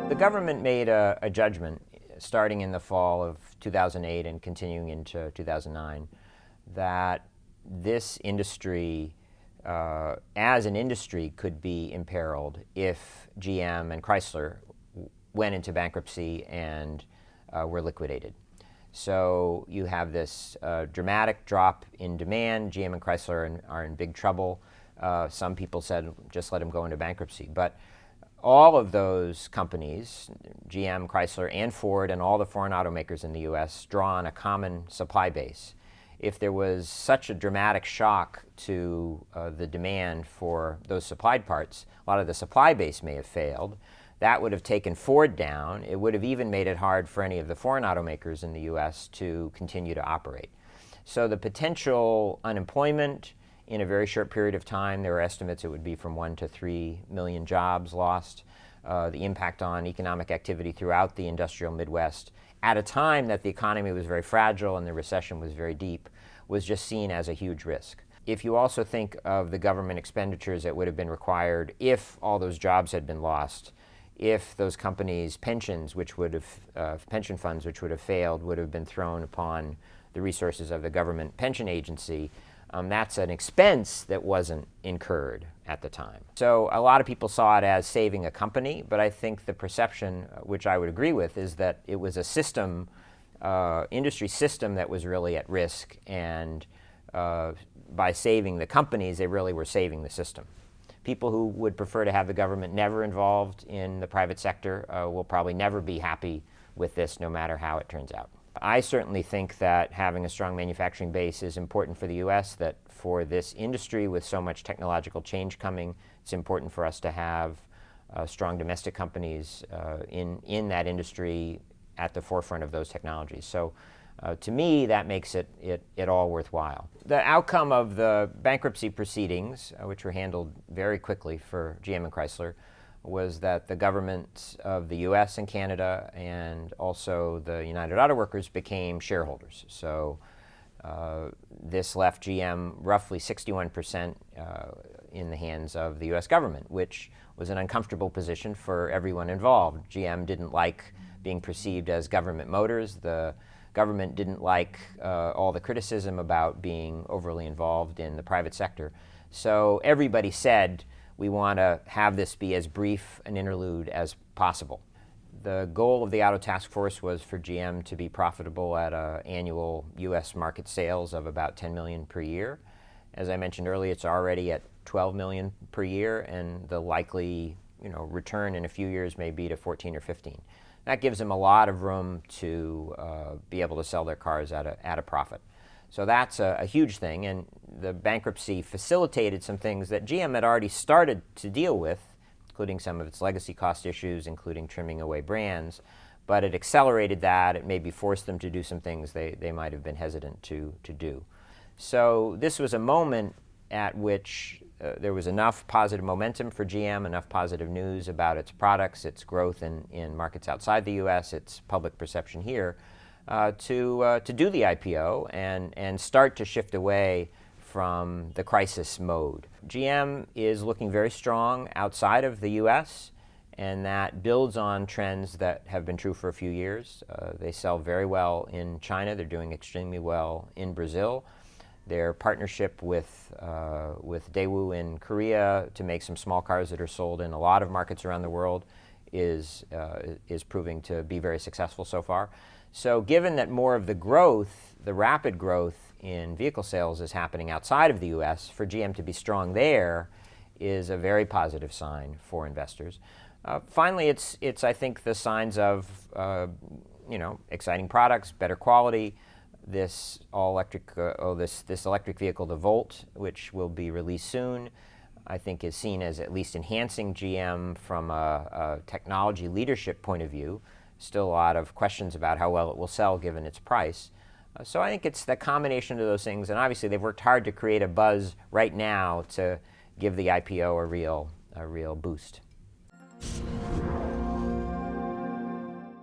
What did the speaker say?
The government made a judgment starting in the fall of 2008 and continuing into 2009 that this industry, as an industry, could be imperiled if GM and Chrysler went into bankruptcy and were liquidated. So you have this dramatic drop in demand. GM and Chrysler are in big trouble. Some people said just let them go into bankruptcy. But all of those companies, GM, Chrysler, and Ford, and all the foreign automakers in the US, draw on a common supply base. If there was such a dramatic shock to the demand for those supplied parts, a lot of the supply base may have failed. That would have taken Ford down. It would have even made it hard for any of the foreign automakers in the US to continue to operate. So the potential unemployment in a very short period of time, there are estimates it would be from 1 to 3 million jobs lost. The impact on economic activity throughout the industrial Midwest at a time that the economy was very fragile and the recession was very deep was just seen as a huge risk. If you also think of the government expenditures that would have been required if all those jobs had been lost, if those companies' pensions, which would have, pension funds which would have failed, would have been thrown upon the resources of the government pension agency, that's an expense that wasn't incurred at the time. So a lot of people saw it as saving a company, but I think the perception, which I would agree with, is that it was a system, industry system that was really at risk, and by saving the companies, they really were saving the system. People who would prefer to have the government never involved in the private sector will probably never be happy with this, no matter how it turns out. I certainly think that having a strong manufacturing base is important for the US, that for this industry with so much technological change coming, it's important for us to have strong domestic companies in that industry at the forefront of those technologies. So to me, that makes it all worthwhile. The outcome of the bankruptcy proceedings, which were handled very quickly for GM and Chrysler, was that the governments of the US and Canada and also the United Auto Workers became shareholders. So this left GM roughly 61% in the hands of the US government, which was an uncomfortable position for everyone involved. GM didn't like being perceived as government motors. The government didn't like all the criticism about being overly involved in the private sector. So everybody said, we want to have this be as brief an interlude as possible. The goal of the Auto Task Force was for GM to be profitable at annual US market sales of about 10 million per year. As I mentioned earlier, it's already at 12 million per year, and the likely return in a few years may be to 14 or 15. That gives them a lot of room to be able to sell their cars at a profit. So that's a huge thing, and the bankruptcy facilitated some things that GM had already started to deal with, including some of its legacy cost issues, including trimming away brands, but it accelerated that. It maybe forced them to do some things they might have been hesitant to do. So this was a moment at which there was enough positive momentum for GM, enough positive news about its products, its growth in markets outside the US, its public perception here, to do the IPO and start to shift away from the crisis mode. GM is looking very strong outside of the US, and that builds on trends that have been true for a few years. They sell very well in China. They're doing extremely well in Brazil. Their partnership with Daewoo in Korea to make some small cars that are sold in a lot of markets around the world is proving to be very successful so far. So given that more of the growth, the rapid growth in vehicle sales is happening outside of the US, for GM to be strong there is a very positive sign for investors. Finally, it's I think the signs of exciting products, better quality. This all-electric, this electric vehicle, the Volt, which will be released soon, I think is seen as at least enhancing GM from a technology leadership point of view. Still a lot of questions about how well it will sell given its price. So I think it's the combination of those things, and obviously they've worked hard to create a buzz right now to give the IPO a real boost.